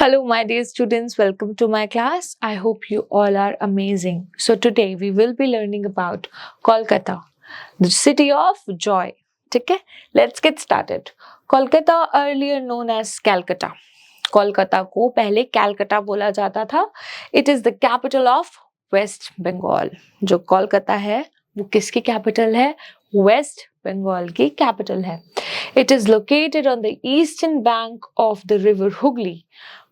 Hello, my dear students. Welcome to my class. I hope you all are amazing. So, today we will be learning about Kolkata, the city of joy. Okay, let's get started. Kolkata, earlier known as Calcutta. Kolkata को पहले कैलकाटा बोला जाता था. It is the capital of West Bengal. जो कोलकाता है वो किसकी capital है? वेस्ट बंगाल की कैपिटल है. It is located on the eastern bank of the river Hooghly.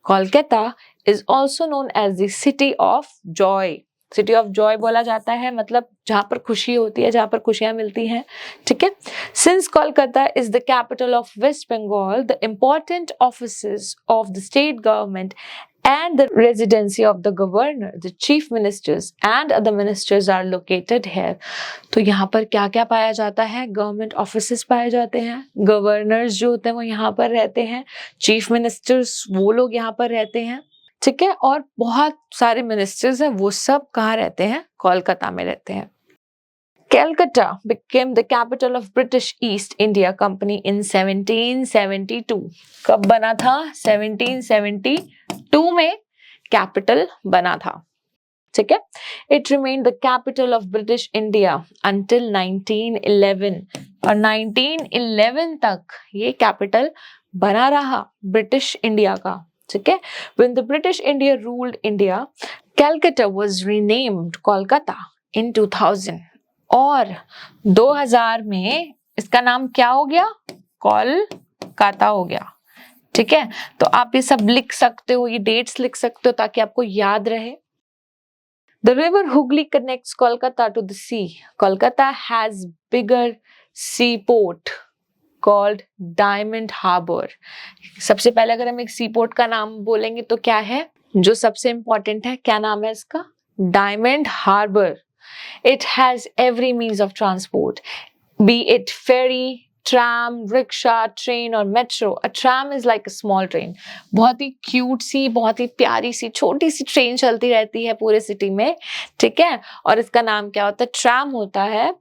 Kolkata is also known as the city of joy. City of joy बोला जाता है, मतलब जहां पर खुशी होती है, जहां पर खुशियां मिलती हैं. ठीक है. Since Kolkata is the capital of West Bengal, the important offices of the state government and the residency of the governor, the chief ministers and other ministers are located here. तो यहाँ पर क्या क्या पाया जाता है? गवर्नमेंट ऑफिसेस पाए जाते हैं, गवर्नर्स जो होते हैं वो यहाँ पर रहते हैं, चीफ मिनिस्टर्स वो लोग यहाँ पर रहते हैं. ठीक है. और बहुत सारे मिनिस्टर्स हैं, वो सब कहाँ रहते हैं? कोलकाता में रहते हैं. Calcutta became the capital of British East India Company in 1772. कब बना था? 1772 में कैपिटल बना था. ठीक है. It remained the capital of British India until 1911. और 1911 तक ये कैपिटल बना रहा ब्रिटिश इंडिया का. ठीक है. When the British India ruled India, Calcutta was renamed Kolkata in 2000. और 2000 में इसका नाम क्या हो गया? कोलकाता हो गया. ठीक है. तो आप ये सब लिख सकते हो, ये डेट्स लिख सकते हो ताकि आपको याद रहे. The river Hooghly connects Kolkata to the sea. Kolkata has bigger seaport called Diamond Harbour. सबसे पहले अगर हम एक सीपोर्ट का नाम बोलेंगे तो क्या है जो सबसे इंपॉर्टेंट है? क्या नाम है इसका? Diamond Harbour. It has every means of transport, be it ferry, tram, rickshaw, train or metro. A tram is like a small train. बहुत ही क्यूट सी, बहुत ही प्यारी सी, छोटी सी ट्रेन चलती रहती है पूरे सिटी में. ठीक है. और इसका नाम क्या होता है? ट्राम होता है.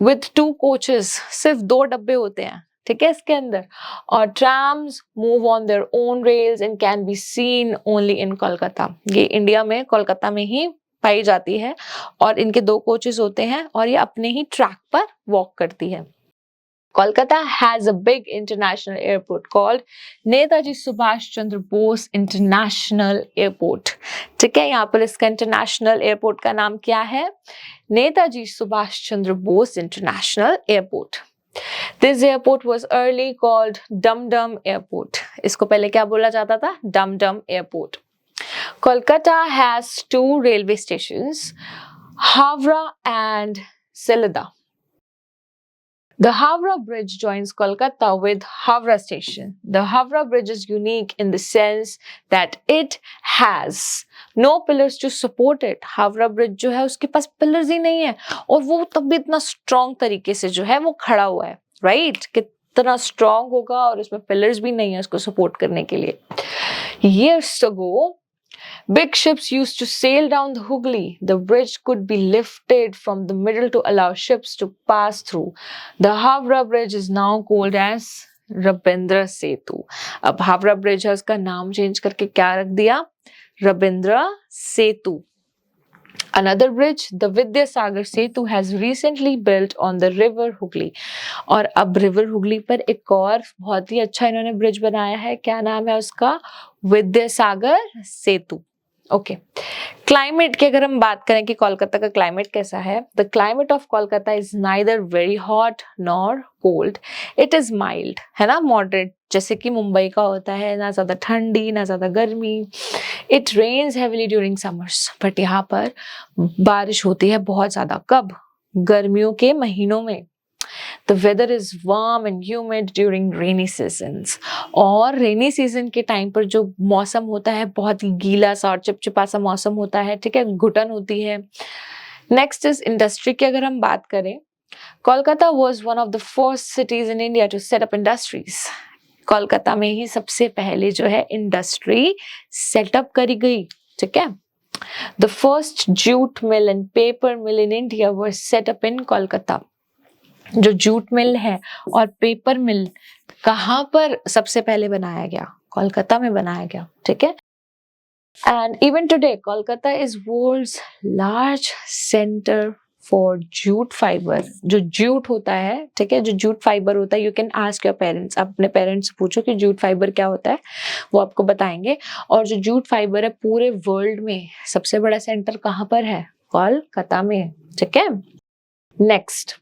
With 2 coaches, सिर्फ 2 डब्बे होते हैं. ठीक है इसके अंदर. और trams move on their own rails and can be seen only in Kolkata. ये इंडिया में कोलकाता में ही पाई जाती है और इनके 2 कोचेस होते हैं और ये अपने ही ट्रैक पर वॉक करती है. Kolkata has a big international airport called Netaji Subhash Chandra Bose international airport. ठीक है. यहाँ पर इसका इंटरनेशनल एयरपोर्ट का नाम क्या है? Netaji Subhash Chandra Bose international airport. This airport was early called Dum Dum Airport. इसको पहले क्या बोला जाता था? Dum Dum Airport. Kolkata has 2 railway stations, Howrah and Silida. The Howrah Bridge joins Kolkata with Howrah Station. The Howrah Bridge is unique in the sense that it has no pillars to support it. Howrah Bridge जो है उसके पास pillars ही नहीं है और वो तब भी इतना strong तरीके से जो है वो खड़ा हुआ है. Right? कितना strong होगा और उसमें pillars भी नहीं है उसको support करने के लिए. Years ago, big ships used to sail down the Hooghly. The bridge could be lifted from the middle to allow ships to pass through. The Howrah Bridge is now called as Rabindra Setu. अब Howrah bridge है उसका नाम change करके क्या रख दिया? रबिंद्र सेतु. Another bridge, the Vidyasagar Setu, has recently built on the river Hooghly. और अब रिवर हुगली पर एक और बहुत ही अच्छा इन्होंने ब्रिज बनाया है. क्या नाम है उसका? विद्यासागर सेतु. ओके. क्लाइमेट की अगर हम बात करें कि कोलकाता का क्लाइमेट कैसा है, the climate of Kolkata is neither very hot nor cold. It is mild, है ना, मॉडरेट, जैसे कि मुंबई का होता है, ना ज्यादा ठंडी ना ज्यादा गर्मी. It rains heavily during summers, but यहाँ पर बारिश होती है बहुत ज्यादा. कब? गर्मियों के महीनों में. The weather is warm and humid during rainy seasons. और रेनी सीजन के टाइम पर जो मौसम होता है बहुत ही गीला सा और चिपचिपा सा मौसम होता है. ठीक है. घुटन होती है. नेक्स्ट इज इंडस्ट्री की अगर हम बात करें, Kolkata was one of the first cities in India to set up industries. Kolkata में ही सबसे पहले जो है इंडस्ट्री सेटअप करी गई. ठीक है. The first jute mill and paper mill in India were set up in Kolkata. जो जूट मिल है और पेपर मिल कहाँ पर सबसे पहले बनाया गया? कोलकाता में बनाया गया, ठीक है। And even today Kolkata is world's large centre for jute fibre. जो जूट होता है, ठीक है, जो जूट फाइबर होता है, you can ask your parents, आप अपने पेरेंट्स से पूछो कि जूट फाइबर क्या होता है, वो आपको बताएंगे। और जो जूट फाइबर है पूरे वर्ल्ड में सबसे बड़ा सेंटर कहाँ पर है? कोलकाता में, ठीक है। Next,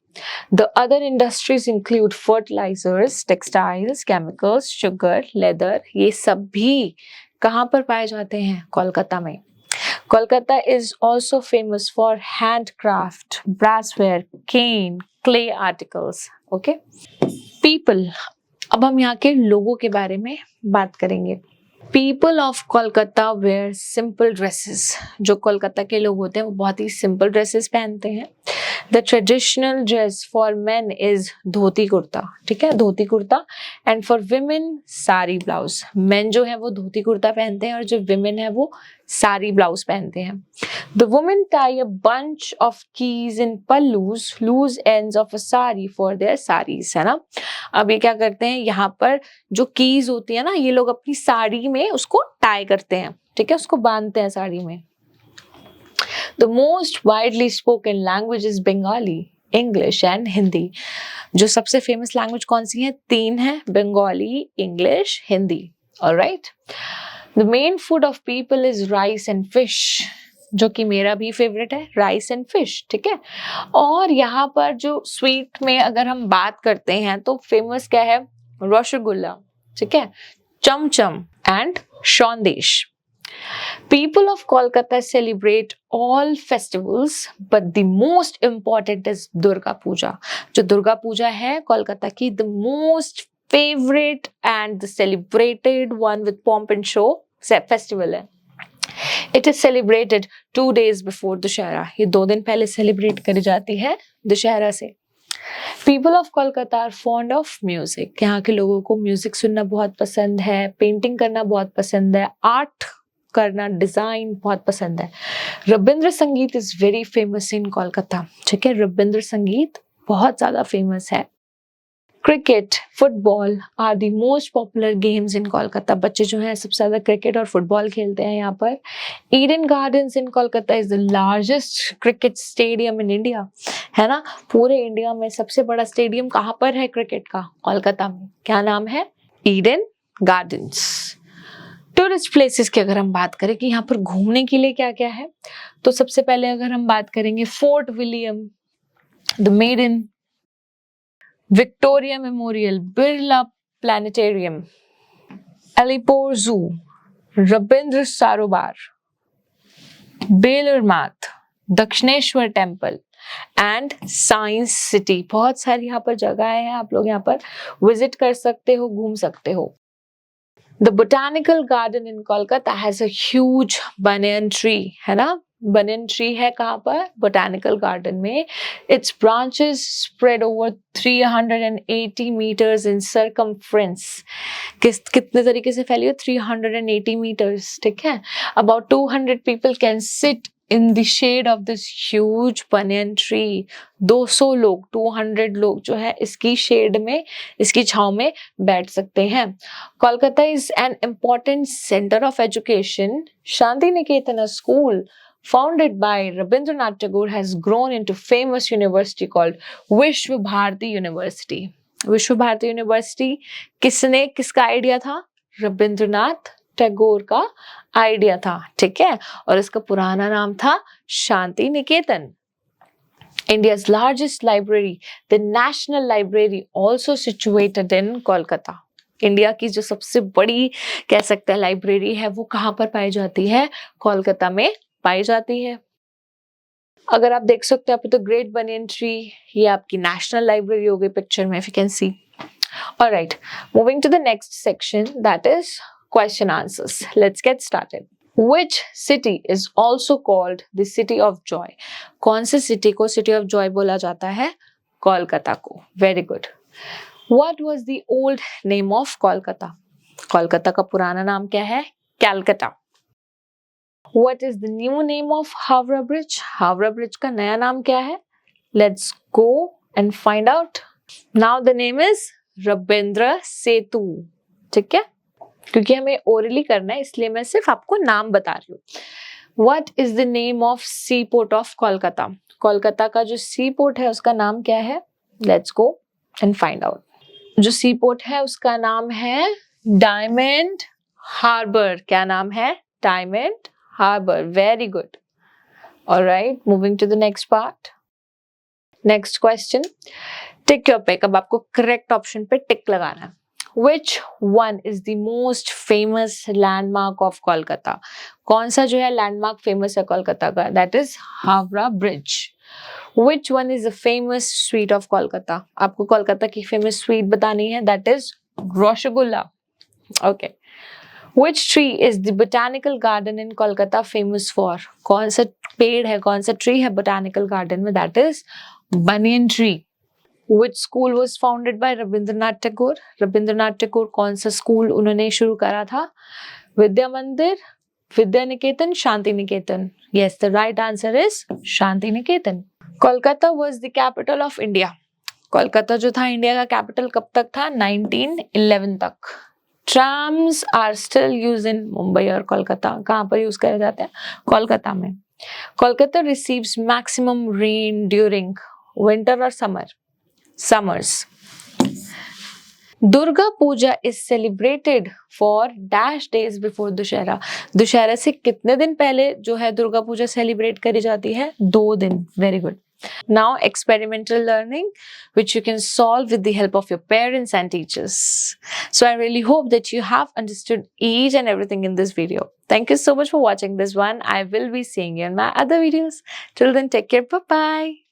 the other industries include fertilizers, textiles, chemicals, sugar, leather। ये सब भी कहाँ पर पाए जाते हैं? कोलकाता में। Kolkata is also famous for handcraft, brassware, cane, clay articles. Okay? People, अब हम यहाँ के लोगों के बारे में बात करेंगे। People of Kolkata wear simple dresses. जो कोलकाता के लोग होते हैं वो बहुत ही सिंपल ड्रेसेस पहनते हैं। The traditional dress for men is dhoti kurta, ठीक है, dhoti kurta. And for women sari blouse. Men जो है वो धोती कुर्ता पहनते हैं और जो विमेन है वो साड़ी ब्लाउज पहनते हैं। The women tie a bunch of keys in pallus, loose ends of a sari for their saris, है ना। अब ये क्या करते हैं, यहाँ पर जो कीज होती है ना, ये लोग अपनी साड़ी में उसको टाई करते हैं, ठीक है, उसको बांधते हैं साड़ी में। The most widely spoken language is Bengali, English and Hindi. जो सबसे फेमस लैंग्वेज कौन सी है? 3 है, Bengali, English, Hindi. Alright. The main food of people is rice and fish, जो कि मेरा भी फेवरेट है, राइस एंड फिश, ठीक है। और यहाँ पर जो स्वीट में अगर हम बात करते हैं तो फेमस क्या है? रसगुल्ला, ठीक है, चमचम and शौंदेश। People of Kolkata celebrate all festivals, but the most important is Durga Puja. जो दुर्गा पूजा है कोलकाता की, the most favorite and the celebrated one with pomp and show festival है। It is celebrated 2 days before Dussehra। ये 2 दिन पहले celebrate करी जाती है दुशहरा से। People of Kolkata are fond of music। यहाँ के लोगों को म्यूजिक सुनना बहुत पसंद है, पेंटिंग करना बहुत पसंद है, आर्ट करना, डिजाइन बहुत पसंद है। Ravindra Sangeet is very famous in Kolkata, ठीक है, रविंद्र संगीत बहुत ज्यादा फेमस है। Cricket, football are the most popular games in Kolkata. बच्चे जो हैं सबसे ज्यादा क्रिकेट और फुटबॉल खेलते हैं यहाँ पर। Eden gardens in Kolkata is the largest cricket stadium in India, है ना। पूरे इंडिया में सबसे बड़ा स्टेडियम कहाँ पर है क्रिकेट का? कोलकाता में। क्या नाम है? Eden gardens. टूरिस्ट प्लेसेस की अगर हम बात करें कि यहाँ पर घूमने के लिए क्या क्या है, तो सबसे पहले अगर हम बात करेंगे Fort William, the Maidan, Victoria Memorial, Birla Planetarium, Alipore Zoo, Rabindra Sarovar, Belur Math, Dakshineswar temple and Science City. बहुत सारी यहाँ पर जगह है, आप लोग यहाँ पर विजिट कर सकते हो, घूम सकते हो। The botanical garden in Kolkata has a huge banyan tree, है ना। banyan tree है कहाँ पर? botanical garden में। Its branches spread over 380 meters in circumference। कितने तरीके से फैली हो? 380 meters, ठीक है। About 200 people can sit in the shade of this huge banyan tree। 200 लोग, 200 लोग जो है इसकी शेड में, इसकी छांव में बैठ सकते हैं। Kolkata is an important center of education। Shanti Niketan school founded by Rabindranath Tagore has grown into famous university called विश्व भारती यूनिवर्सिटी। विश्व भारती यूनिवर्सिटी किसका आइडिया था? रविंद्रनाथ टैगोर का आइडिया था, ठीक है। और इसका पुराना नाम था Shanti Niketan. India's largest library, the National Library, also situated in Kolkata। India की जो सबसे बड़ी कह सकते हैं लाइब्रेरी है वो कहाँ पर पाई जाती है? कोलकाता में पाई जाती है। अगर आप देख सकते हैं तो ग्रेट बनियन ट्री, ये आपकी नेशनल लाइब्रेरी हो गई पिक्चर में, if you can see। Alright, moving to the next section, that is question answers। Let's get started। Which city is also called the city of joy? कौन से city को city of joy बोला जाता है? कोलकाता को। Very good. What was the old name of Kolkata? Kolkata का पुराना नाम क्या है? Calcutta. What is the new name of Howrah bridge? Howrah bridge का नया नाम क्या है? Let's go and find out। Now the name is Ravindra सेतु, ठीक है। क्योंकि हमें ओरली करना है इसलिए मैं सिर्फ आपको नाम बता रही हूँ। What is the name of seaport of Kolkata? Kolkata का जो सी पोर्ट है उसका नाम क्या है? Let's go and find out. जो सी पोर्ट है उसका नाम है डायमंड हार्बर। क्या नाम है? Diamond Harbour. Very good. Alright, moving to the next part. Next question, tick your pick. अब आपको करेक्ट ऑप्शन पे टिक लगाना है। Which one is the most famous landmark of Kolkata? कौन सा जो है लैंडमार्क फेमस है कोलकाता का? That is Howrah bridge. Which one is the famous sweet of Kolkata? आपको कोलकाता की फेमस स्वीट बतानी है। That is rasgulla. Okay. Which tree is the botanical garden in Kolkata famous for? कौन सा पेड़ है, कौन सा ट्री है बोटानिकल गार्डन में? That is banyan tree. Which school was founded by Rabindranath Tagore? Rabindranath Tagore कौन सा स्कूल उन्होंने शुरू करा था? विद्या मंदिर, Vidya Niketan, Shanti Niketan. Yes, the right answer is Shanti Niketan. Kolkata was the capital of India. Kolkata जो था इंडिया का कैपिटल कब तक था? 1911 तक। Trams are still used in Mumbai और कोलकाता। कहाँ पर यूज करे जाते हैं? कोलकाता में। Kolkata receives maximum rain during winter or summer? Summers. Durga Puja is celebrated for dash days before Dussehra. Dussehra से कितने दिन पहले जो है दुर्गा पूजा सेलिब्रेट करी जाती है? 2 दिन। Very good. Now experimental learning, which you can solve with the help of your parents and teachers. So I really hope that you have understood each and everything in this video. Thank you so much for watching this one. I will be seeing you in my other videos. Till then, take care. Bye bye.